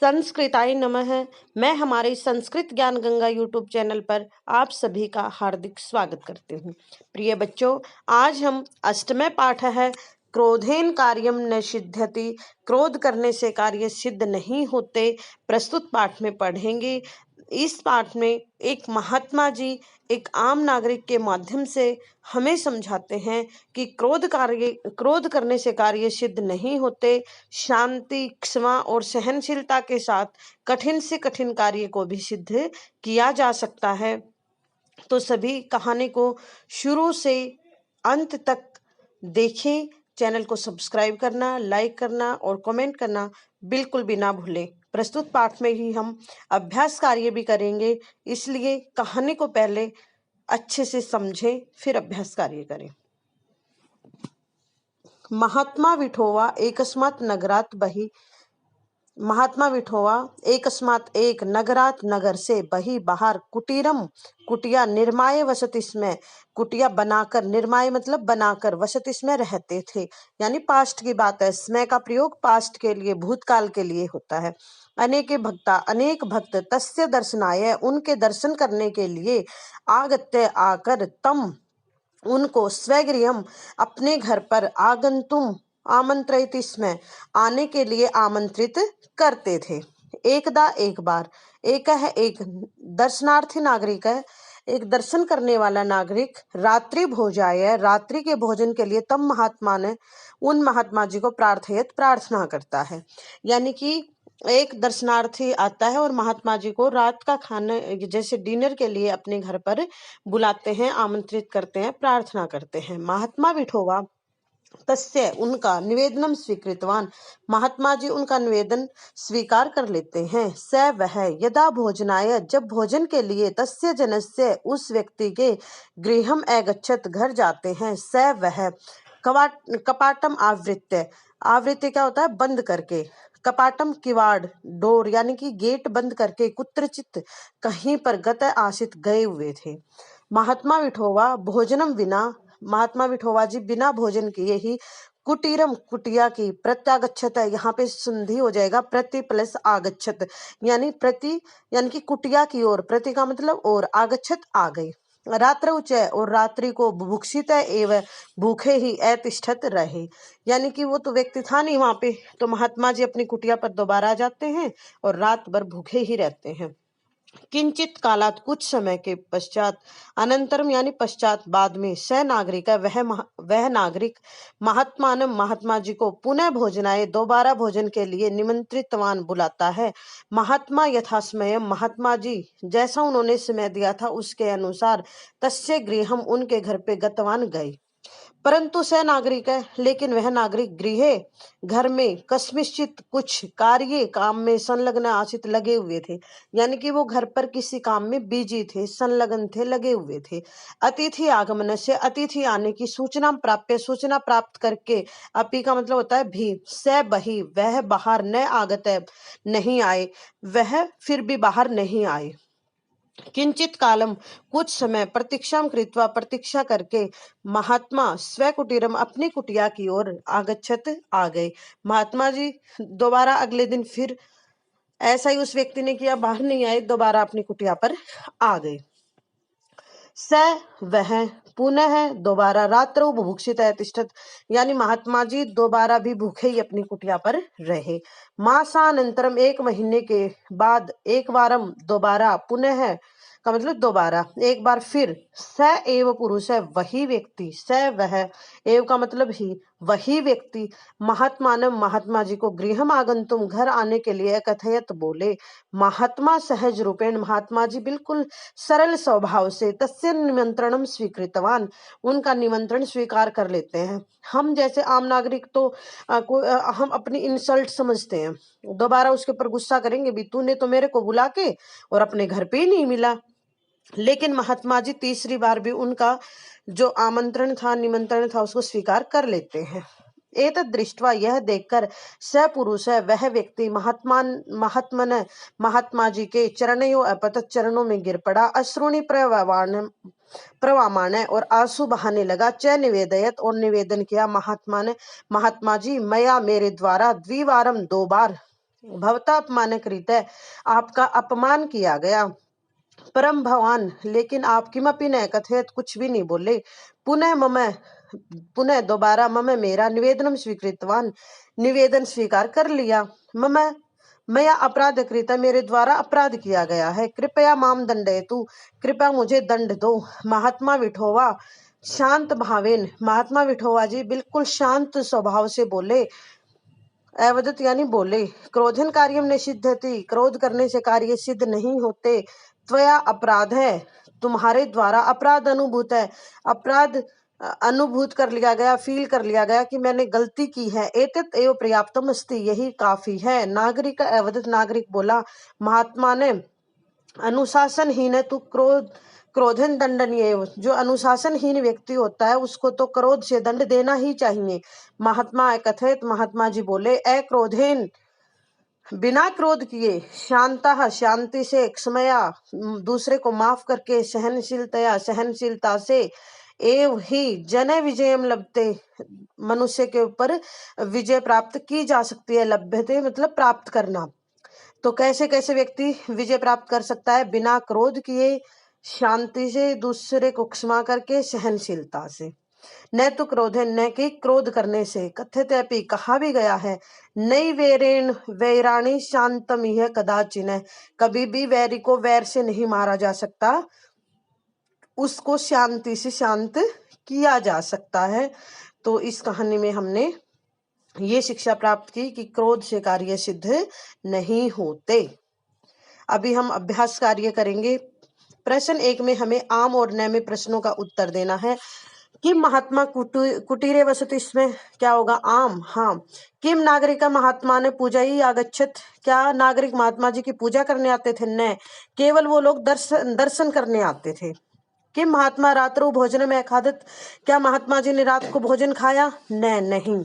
संस्कृताय नमः। मैं हमारे संस्कृत ज्ञान गंगा यूट्यूब चैनल पर आप सभी का हार्दिक स्वागत करती हूँ। प्रिय बच्चों, आज हम अष्टमे पाठ है क्रोधेन कार्यम न सिद्ध्यति, क्रोध करने से कार्य सिद्ध नहीं होते, प्रस्तुत पाठ में पढ़ेंगे। इस पाठ में एक महात्मा जी एक आम नागरिक के माध्यम से हमें समझाते हैं कि क्रोध करने से कार्य सिद्ध नहीं होते। शांति, क्षमा और सहनशीलता के साथ कठिन से कठिन कार्य को भी सिद्ध किया जा सकता है। तो सभी कहानी को शुरू से अंत तक देखें। चैनल को सब्सक्राइब करना, लाइक करना और कमेंट करना बिल्कुल भी ना भूलें। प्रस्तुत पाठ में ही हम अभ्यास कार्य भी करेंगे, इसलिए कहानी को पहले अच्छे से समझें, फिर अभ्यास कार्य करें। महात्मा विठोवा एकस्मात् एक नगरात नगर से बही बाहर कुटीरम कुटिया निर्माय वसत इसमें, कुटिया बनाकर, निर्माय मतलब बनाकर, वसत इसमें रहते थे। यानी पास्ट की बात है। स्मय का प्रयोग पास्ट के लिए, भूतकाल के लिए होता है। अनेक भक्त तस्य दर्शनाय, उनके दर्शन करने के लिए, आगत्य आकर, तम उनको, स्वगृहम अपने घर पर, आगंतुम आमंत्रित स्म आने के लिए आमंत्रित करते थे। एकदा एक बार, एक है एक दर्शनार्थी नागरिक है, एक दर्शन करने वाला नागरिक, रात्रि भोजाय, रात्रि के भोजन के लिए, तम महात्मा ने, उन महात्मा जी को प्रार्थना करता है। यानी कि एक दर्शनार्थी आता है और महात्मा जी को रात का खाना जैसे डिनर के लिए अपने घर पर बुलाते हैं, आमंत्रित करते हैं, प्रार्थना करते हैं। महात्मा विठोवा तस्य, उनका, निवेदनम स्वीकृतवान, महात्मा जी उनका निवेदन स्वीकार कर लेते हैं। स वह, यदा भोजनाय, जब भोजन के लिए, तस्य जनस्य, उस व्यक्ति के, गृहम अगच्छत, घर जाते हैं। स वह, कपाटम आवृत्य, आवृत्य क्या होता है? बंद करके, कपाटम किवाड़, डोर यानी कि गेट बंद करके, कुत्रचित कहीं पर, गत आसित गए हुए थे। महात्मा विठोवा भोजनम विना, महात्मा विठोवा जी बिना भोजन किए ही, कुटीरम कुटिया की, प्रत्यागच्छत है, यहाँ पे संधि हो जाएगा, प्रति प्लस आगच्छत, यानी प्रति यानी कि कुटिया की ओर, प्रति का मतलब और, आगच्छत आ गई। रात्र उच्चय, और रात्रि को, बुभुक्षित एवं भूखे ही, अतिष्ठत रहे, यानी कि वो तो व्यक्ति था नहीं वहां पे, तो महात्मा जी अपनी कुटिया पर दोबारा आ जाते हैं और रात भर भूखे ही रहते हैं। किंचित कालात, कुछ समय के पश्चात, अनंतरम यानी पश्चात, बाद में, स नागरिक है, वह नागरिक, महात्मा जी को पुनः भोजनाय, दोबारा भोजन के लिए, निमंत्रितवान बुलाता है। महात्मा यथासमय, महात्मा जी जैसा उन्होंने समय दिया था उसके अनुसार, तस्य गृहम, उनके घर पे, गतवान गए। परंतु स नागरिक है, लेकिन वह नागरिक, गृह घर में, कस्मिश्चित कुछ कार्य काम में, संलग्न आसित लगे हुए थे, यानी कि वो घर पर किसी काम में बिजी थे, संलग्न थे, लगे हुए थे। अतिथि आगमन से, अतिथि आने की सूचना प्राप्य, सूचना प्राप्त करके, अपि का मतलब होता है भी, स बही, वह बाहर, न आगत है, नहीं आए, वह फिर भी बाहर नहीं आए। किंचित कालम, कुछ समय, प्रतीक्षा कृत्वा, प्रतीक्षा करके, महात्मा स्वकुटीरम, अपनी कुटिया की ओर, आगच्छत आ गए। महात्मा जी दोबारा अगले दिन फिर ऐसा ही उस व्यक्ति ने किया, बाहर नहीं आए, दोबारा अपनी कुटिया पर आ गए। स वह, पुनः दोबारा, रात्रौ बुभुक्षित तिष्ठत, यानी महात्मा जी दोबारा भी भूखे ही अपनी कुटिया पर रहे। मासानंतरम, एक महीने के बाद, एक बारम, दोबारा, पुनः का मतलब दोबारा, एक बार फिर, स एव पुरुष है, वही व्यक्ति, स वह, एव का मतलब ही, वही व्यक्ति, महात्मा जी को, गृहम आगंतुम, घर आने के लिए, कथयत बोले। महात्मा सहज रूपेण, महात्मा जी बिल्कुल सरल स्वभाव से, तस्य निमंत्रणम स्वीकृतवान, उनका निमंत्रण स्वीकार कर लेते हैं। हम जैसे आम नागरिक तो हम अपनी इंसल्ट समझते हैं, दोबारा उसके ऊपर गुस्सा करेंगे भी, तूने तो मेरे को बुला के और अपने घर पे ही नहीं मिला। लेकिन महात्मा जी तीसरी बार भी उनका जो आमंत्रण था, निमंत्रण था, उसको स्वीकार कर लेते हैं। एतद् दृष्ट्वा, यह देखकर, स पुरुष है, वह व्यक्ति, महात्मा जी के चरणों अपतत, चरणों में गिर पड़ा, अश्रुणी प्रवामान, और आंसू बहाने लगा। च निवेदयत, और निवेदन किया, महात्मा जी, मया, मेरे द्वारा, द्विवारम, दो बार, भवता अपमान कृत, आपका अपमान किया गया। परम भवान, लेकिन आप किमपि न कथयत, कुछ भी नहीं बोले। पुनः मम, पुनः दोबारा, मम मेरा, निवेदनम स्वीकृतवान, निवेदन स्वीकार कर लिया। मम मया अपराध कृत, मेरे द्वारा अपराध किया गया है। कृपया माम दंडयतु, कृपया मुझे दंड दो। महात्मा विठोवा शांत भावेन, महात्मा विठोवा जी बिल्कुल शांत स्वभाव से बोले। अवदत यानी बोले। क्रोधन कार्यम निषिद्धति, क्रोध करने से कार्य सिद्ध नहीं होते। त्वया अपराध है, तुम्हारे द्वारा अपराध अनुभूत है, अपराध अनुभूत कर लिया गया, फील कर लिया गया कि मैंने गलती की है। एतत् एव पर्याप्तम अस्ति, यही काफी है। नागरिक अवदत, नागरिक बोला। महात्मा ने, अनुशासनहीन है तू क्रोधन दंडनीय, जो अनुशासनहीन व्यक्ति होता है उसको तो क्रोध से दंड देना ही चाहिए। महात्मा कथित, महात्मा जी बोले। अक्रोधेन, बिना क्रोध किए, शांता, शांति से, क्षमया, दूसरे को माफ करके, सहनशीलतया, सहनशीलता से, एव ही जन विजयम लभते, मनुष्य के ऊपर विजय प्राप्त की जा सकती है। लभ्यते मतलब प्राप्त करना। तो कैसे कैसे व्यक्ति विजय प्राप्त कर सकता है? बिना क्रोध किए, शांति से, दूसरे को क्षमा करके, सहनशीलता से। न तो क्रोधे, न कि क्रोध करने से। कथित अपि, कहा भी गया है। नई वेरेण वैराणी शांतम यह कदाचिन, कभी भी वैरी को वैर से नहीं मारा जा सकता, उसको शांति से शांत किया जा सकता है। तो इस कहानी में हमने ये शिक्षा प्राप्त की कि क्रोध से कार्य सिद्ध नहीं होते। अभी हम अभ्यास कार्य करेंगे। प्रश्न 1 में हमें आम और न में प्रश्नों का उत्तर देना है। किम महात्मा कुटीरे वसति, इसमें क्या होगा? आम। हाँ। किम नागरिका महात्मा ने पूजा ही आगच्छत, क्या नागरिक महात्मा जी की पूजा करने आते थे? न, केवल वो लोग दर्शन करने आते थे। किम महात्मा रात्रौ भोजन में अखादत, क्या महात्मा जी ने रात को भोजन खाया? न, नहीं।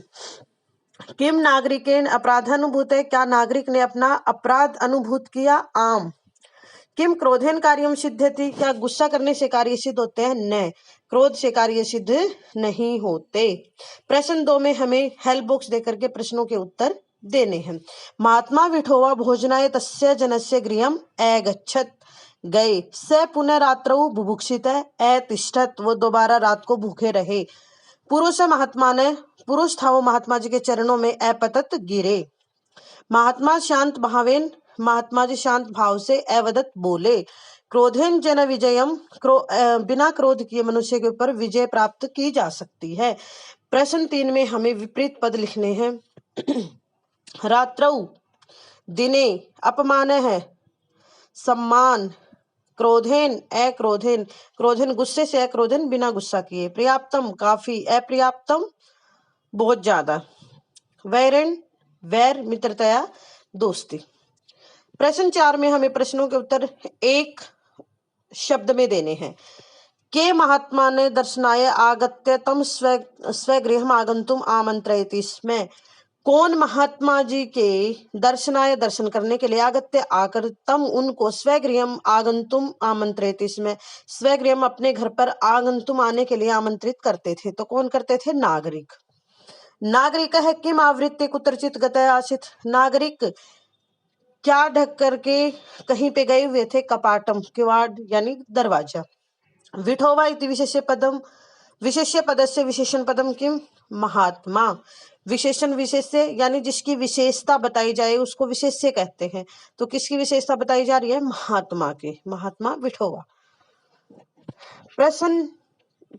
किम नागरिकेन अपराधानुभूत, क्या नागरिक ने अपना अपराध अनुभूत किया? आम। किम क्रोधेन कार्यम सिद्ध्यति, क्या गुस्सा करने से कार्य सिद्ध होते हैं? न, क्रोध से कार्य सिद्ध नहीं होते। प्रश्न 2 में हमें हेल्प बॉक्स देकर के प्रश्नों के उत्तर देने हैं। महात्मा विठोवा भोजनाय तस्य जनस्य गृहम अगच्छत, गए। स पुनः रात्रौ बुभुक्षित अतिष्ठत, वो दोबारा रात को भूखे रहे। पुरुष महात्मा ने, पुरुष था वो महात्मा जी के चरणों में, अपतत गिरे। महात्मा शांत भावेन, महात्मा जी शांत भाव से, अवदत बोले। क्रोधेन जन विजयम, बिना क्रोध किए मनुष्य के ऊपर विजय प्राप्त की जा सकती है। प्रश्न 3 में हमें विपरीत पद लिखने हैं। रात्रौ, दिने, अपमान है, सम्मान, क्रोधेन अक्रोधेन, क्रोधेन गुस्से से, अक्रोधेन बिना गुस्सा किए। पर्याप्तम काफी, अपर्याप्तम बहुत ज्यादा। वैरण वैर, मित्रतया, दोस्ती। प्रश्न 4 में हमें प्रश्नों के उत्तर एक शब्द में देने हैं। के महात्मा ने दर्शनाय आगत्य तम स्वगृहम आगंतुम आमंत्रयति, इसमें कौन महात्मा जी के दर्शनाय, दर्शन करने के लिए, आगत्य आकर, तम उनको, स्वगृहम आगंतुम आमंत्रित, इसमें स्वगृहम अपने घर पर, आगंतुम आने के लिए आमंत्रित करते थे। तो कौन करते थे? नागरिक। नागरिक है किम आवृत्ति कुत्रचित गतः आसीत्, नागरिक क्या ढक करके कहीं पे गए हुए थे? कपाटम, किवाड़ यानी दरवाजा। विठोवा इति विशेष्य पदम, विशेष्य पदस्य विशेषण पदम किम, महात्मा। विशेषण विशेष्य यानी जिसकी विशेषता बताई जाए उसको विशेष्य कहते हैं। तो किसकी विशेषता बताई जा रही है? महात्मा की, महात्मा विठोवा। प्रश्न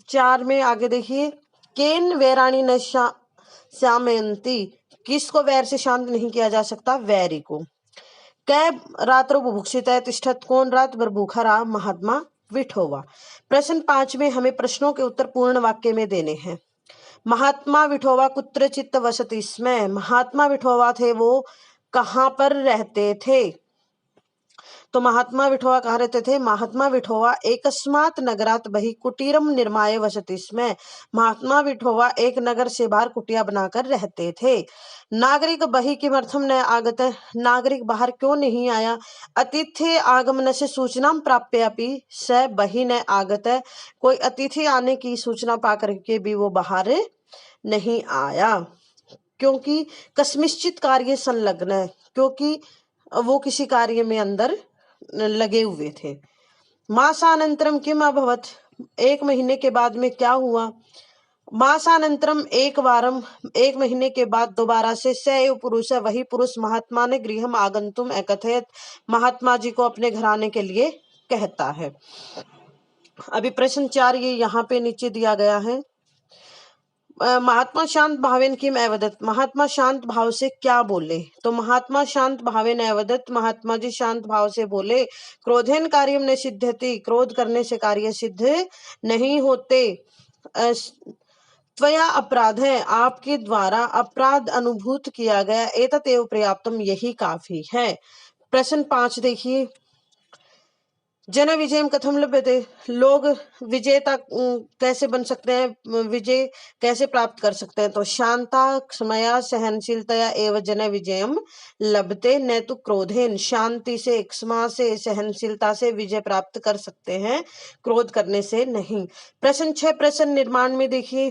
4 में आगे देखिए। केन वैराणी न श्यामयंती, किसको वैर से शांत नहीं किया जा सकता? वैरी को। कै रात्रो बुभुक्षित है तिष्ठत, कौन रात भर भूखा रहा? महात्मा विठोवा। प्रश्न 5 में हमें प्रश्नों के उत्तर पूर्ण वाक्य में देने हैं। महात्मा विठोवा कुत्रचित वसति, इसमें महात्मा विठोवा थे वो कहाँ पर रहते थे? तो महात्मा विठोवा कहाँ रहते थे? महात्मा विठोवा एकस्मात् नगरात् बहि कुटीरम निर्माय वसति, इसमें महात्मा विठोवा एक नगर से बाहर कुटिया बनाकर रहते थे। नागरिक बहि किमर्थम न आगत, नागरिक बाहर क्यों नहीं आया? अतिथि आगमन से सूचना प्राप्य अपि स बहि न आगत, कोई अतिथि आने की सूचना पा करके भी वो बाहर नहीं आया। क्योंकि कस्मिश्चित कार्य संलग्न है, क्योंकि वो किसी कार्य में अंदर लगे हुए थे। मासानंतरम किम अभवत, 1 महीने के बाद में क्या हुआ। मासानंतरम एक महीने के बाद दोबारा से स एव पुरुष, वही पुरुष महात्मा ने गृहम आगंतुम अकथयत, महात्मा जी को अपने घर आने के लिए कहता है। अभी प्रश्न 4 ये यहाँ पे नीचे दिया गया है। महात्मा शांत भावेन किम अवदत, महात्मा शांत भाव से क्या बोले। तो महात्मा शांत भावेन अवदत, महात्मा जी शांत भाव से बोले, क्रोधेन कार्यम न सिद्ध्यति, क्रोध करने से कार्य सिद्ध नहीं होते। त्वया अपराध है, आपके द्वारा अपराध अनुभूत किया गया, एतत् एव पर्याप्तम, यही काफी है। प्रश्न 5 देखिए, जन विजयम कथम लभ्यते, लोग विजेता कैसे बन सकते हैं, विजय कैसे प्राप्त कर सकते हैं। तो शांता क्षमया सहनशीलतया एवं जन विजयम लभते, न तो क्रोधेन, शांति से क्षमा से सहनशीलता से विजय प्राप्त कर सकते हैं, क्रोध करने से नहीं। प्रश्न 6 प्रश्न निर्माण में देखिए,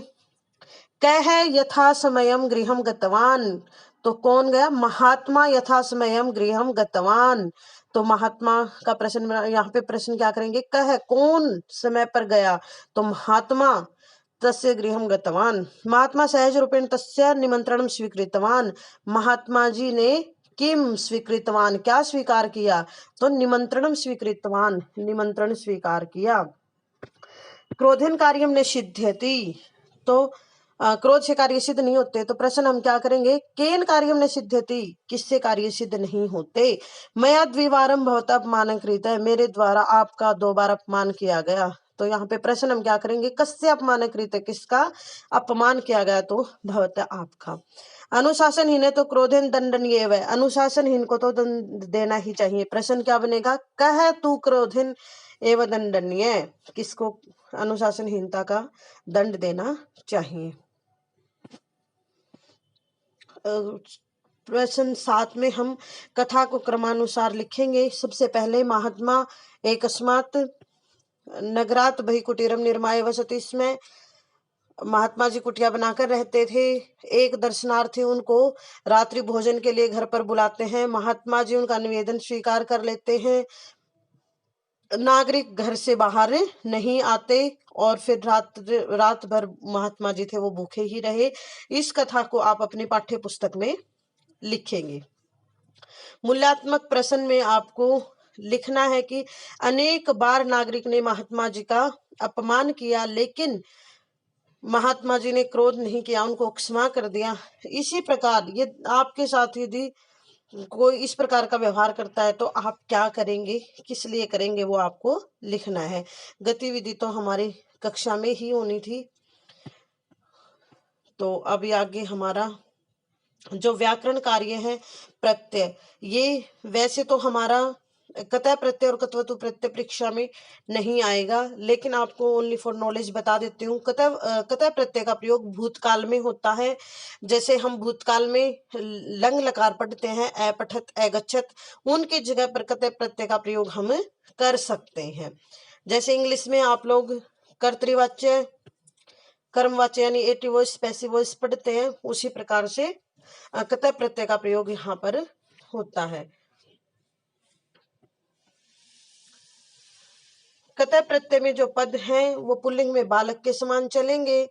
कह यथा समयम गृहम गतवान, तो कौन गया, महात्मा यथा समयम गृहम गतवान। तो महात्मा का प्रश्न, यहाँ पे प्रश्न क्या करेंगे, कह कौन समय पर गया, तो महात्मा, तस्य गृहम गतवान, महात्मा सहज रूपेण तस्य निमंत्रणम स्वीकृतवान, महात्मा जी ने किम स्वीकृतवान, क्या स्वीकार किया, तो निमंत्रणम स्वीकृतवान, निमंत्रण स्वीकार किया। क्रोधन कार्यम न सिद्ध्यति, तो क्रोध से कार्य सिद्ध नहीं होते। तो प्रश्न हम क्या करेंगे, केन कार्यम न सिद्ध्यति, किससे कार्य सिद्ध नहीं होते। मया द्विवारम भवता अपमान कृत है, मेरे द्वारा आपका 2 बार अपमान किया गया। तो यहाँ पे प्रश्न हम क्या करेंगे, कस्य अपमान कृत, किसका अपमान किया गया, तो भवता आपका। अनुशासनहीन है, तो क्रोधन दंडनीय है, अनुशासनहीन को तो दंड देना ही चाहिए। प्रश्न क्या बनेगा, कह तू क्रोधन एवं दंडनीय, किसको अनुशासनहीनता का दंड देना चाहिए। प्रश्न 7 में हम कथा को क्रमानुसार लिखेंगे। सबसे पहले, महात्मा एकस्मात् नगरात बहि कुटीरम निर्माय वसति, इसमें महात्मा जी कुटिया बनाकर रहते थे। एक दर्शनार्थी उनको रात्रि भोजन के लिए घर पर बुलाते हैं, महात्मा जी उनका निवेदन स्वीकार कर लेते हैं। नागरिक घर से बाहर नहीं आते और फिर रात भर महात्मा जी थे वो भूखे ही रहे। इस कथा को आप अपनी पाठ्य पुस्तक में लिखेंगे। मूल्यात्मक प्रश्न में आपको लिखना है कि अनेक बार नागरिक ने महात्मा जी का अपमान किया, लेकिन महात्मा जी ने क्रोध नहीं किया, उनको क्षमा कर दिया। इसी प्रकार ये आपके साथ यदि कोई इस प्रकार का व्यवहार करता है तो आप क्या करेंगे, किस लिए करेंगे, वो आपको लिखना है। गतिविधि तो हमारी कक्षा में ही होनी थी। तो अभी आगे हमारा जो व्याकरण कार्य है प्रत्यय, ये वैसे तो हमारा कतः प्रत्यय और कत्वतु प्रत्यय परीक्षा में नहीं आएगा, लेकिन आपको ओनली फॉर नॉलेज बता देती हूँ। कतः प्रत्यय का प्रयोग भूतकाल में होता है। जैसे हम भूतकाल में लंग लकार पढ़ते हैं, अपठत अगच्छत, उनकी जगह पर कतः प्रत्यय का प्रयोग हम कर सकते हैं। जैसे इंग्लिश में आप लोग कर्तृवाच्य कर्मवाच्य यानी एक्टिव वॉइस पैसिव वॉइस पढ़ते हैं, उसी प्रकार से कतः प्रत्यय का प्रयोग यहाँ पर होता है। कतः प्रत्यय में जो पद हैं वो पुल्लिंग में बालक के समान चलेंगे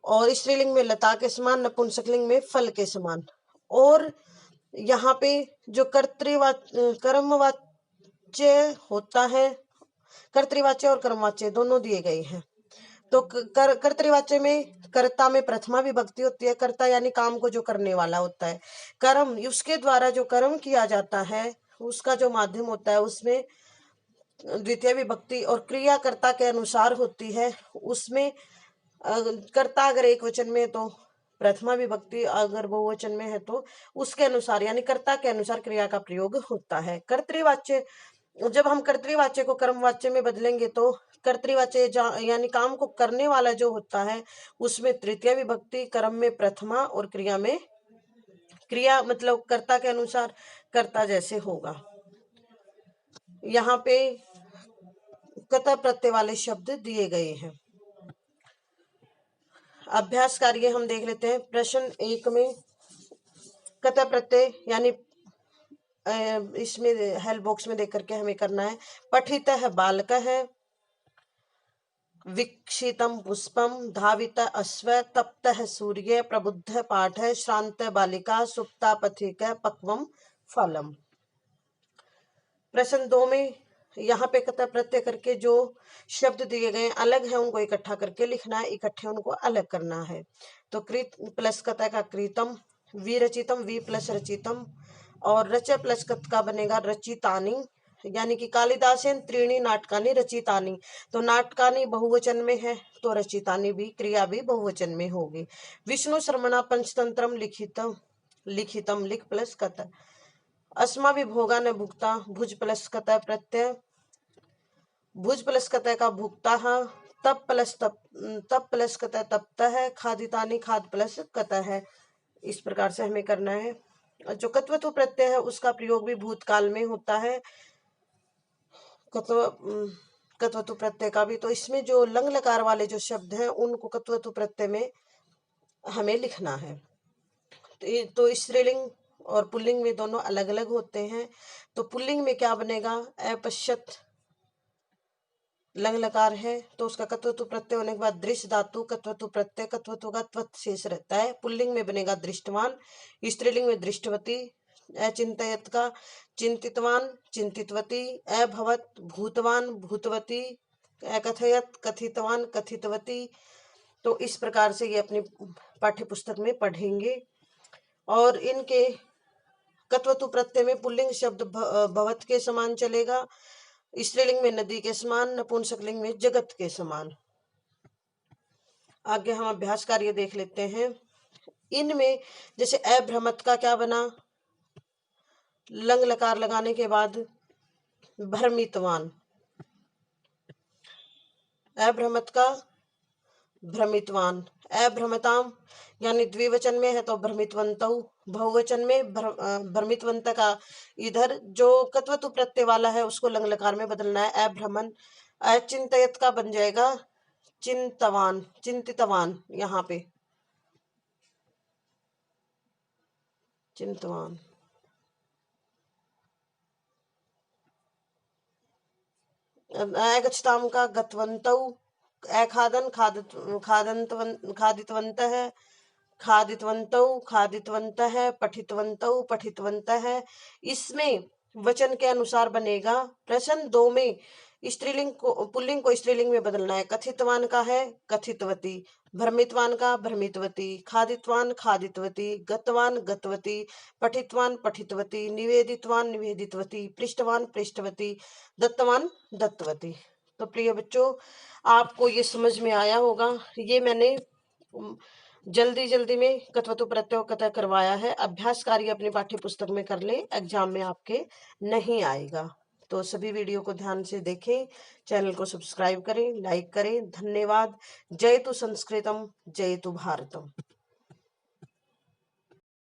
और स्त्रीलिंग में लता के समान, नपुंसकलिंग में फल के समान। और यहाँ पे जो कर्मवाच्य होता है, कर्तृवाच्य और कर्मवाच्य दोनों दिए गए हैं। तो कर्तृवाच्य में कर्ता में प्रथमा विभक्ति होती है, कर्ता यानी काम को जो करने वाला होता है। कर्म, उसके द्वारा जो कर्म किया जाता है उसका जो माध्यम होता है उसमें द्वितीय विभक्ति, और क्रिया कर्ता के अनुसार होती है। उसमें कर्ता अगर एक वचन में तो प्रथमा विभक्ति, अगर बहुवचन में है तो उसके अनुसार यानी कर्ता के अनुसार क्रिया का प्रयोग होता है। कर्तृवाच्य, जब हम कर्तृवाच्य को कर्मवाच्य में बदलेंगे तो कर्तृवाच्य यानी काम को करने वाला जो होता है उसमें तृतीय विभक्ति, कर्म में प्रथमा और क्रिया में क्रिया मतलब कर्ता के अनुसार कर्ता जैसे होगा। यहाँ पे कतः प्रत्यय वाले शब्द दिए गए हैं। अभ्यास कार्य हम देख लेते हैं। प्रश्न 1 में कतः प्रत्यय यानी इसमें हेल्प बॉक्स में देख करके हमें करना है। पठित है बालक है, वीक्षितम पुष्पम, धावित अश्व, तप्त सूर्य, प्रबुद्ध पाठ, श्रांत बालिका, सुप्ता पथिक, पक्वम फलम। प्रश्न 2 में यहाँ पे कतः प्रत्यय करके जो शब्द दिए गए अलग है उनको इकट्ठा करके लिखना है, इकट्ठे उनको अलग करना है। तो कृत प्लस कतः का कृतम, विरचितम वी प्लस रचितम, और रच प्लस कत का बनेगा रचितानी, यानी कि कालिदासेन त्रीणी नाटकानी रचितानी। तो नाटकानी बहुवचन में है तो रचितानी भी क्रिया भी बहुवचन में होगी। विष्णु शर्मणा पंचतंत्रम लिखितम, लिखितम लिख प्लस कत, अस्मा विभोगा न भुगता, भुज प्लस कतः प्रत्यय, भुज प्लस कतः का भुगता, तप प्लस तप प्लस कतः तप्ता है, खादितानी खाद प्लस कतः है। इस प्रकार से हमें करना है। जो कत्वतु प्रत्यय है उसका प्रयोग भी भूतकाल में होता है, कत्वतु प्रत्यय का भी। तो इसमें जो लंग लकार वाले जो शब्द हैं उनको कत्वतु प्रत्यय में हमें लिखना है। तो स्त्रीलिंग और पुल्लिंग में दोनों अलग अलग होते हैं। तो पुल्लिंग में क्या बनेगा, अपश्यत लंग लकार है तो उसका कत्वतु प्रत्यय होने के बाद दृश्य धातु कत्वतु प्रत्यय, कत्वतु का त्वत शेष रहता है। पुल्लिंग में बनेगा दृष्टवान, स्त्रीलिंग में दृष्टवती, अचिंतयत का चिंतितवान चिंतितवती, अभवत भूतवान भूतवती, अकथयत कथितवान कथितवती। तो इस प्रकार से ये अपनी पाठ्य पुस्तक में पढ़ेंगे। और इनके कत्वतु प्रत्यय में पुल्लिंग शब्द भवत के समान चलेगा, स्त्रीलिंग में नदी के समान, नपुंसकलिंग में जगत के समान। आगे हम अभ्यास कार्य देख लेते हैं। इनमें जैसे अभ्रमत का क्या बना, लंग लकार लगाने के बाद भ्रमितवान, अभ्रमत का भ्रमितवान, अभ्रमताम यानी द्विवचन में है तो भ्रमितवंतौ, बहुवचन में भ्रमितवंत का इधर जो कत्वतु प्रत्यय वाला है उसको लंग लकार में बदलना है, अभ्रमन। अचिंतयत का बन जाएगा चिंतवान चिंतितवान, यहाँ पे चिंतवान। अगच्छताम का गतवन्तौ, अखादन खादितवंत है, खादितवन्तौ खादितवंत है, पठितवन्तौ पठितवंत है। इसमें वचन के अनुसार बनेगा। प्रश्न 2 में स्त्रीलिंग को पुल्लिंग को स्त्रीलिंग में बदलना है। कथितवान का है कथितवती, भ्रमितवान का भ्रमितवती, खादितवान खादितवती, गतवान गतवती, पठितवान पठितवती, निवेदितवान निवेदितवती, पृष्ठवान पृष्ठवती, दत्तवान दत्तवती। तो प्रिय बच्चों, आपको ये समझ में आया होगा। ये मैंने जल्दी जल्दी में कत्वतु प्रत्यय कतः करवाया है। अभ्यास कार्य अपनी पाठ्य पुस्तक में कर ले, एग्जाम में आपके नहीं आएगा। तो सभी वीडियो को ध्यान से देखें, चैनल को सब्सक्राइब करें, लाइक करें। धन्यवाद। जय तु संस्कृतम, जय तु भारतम।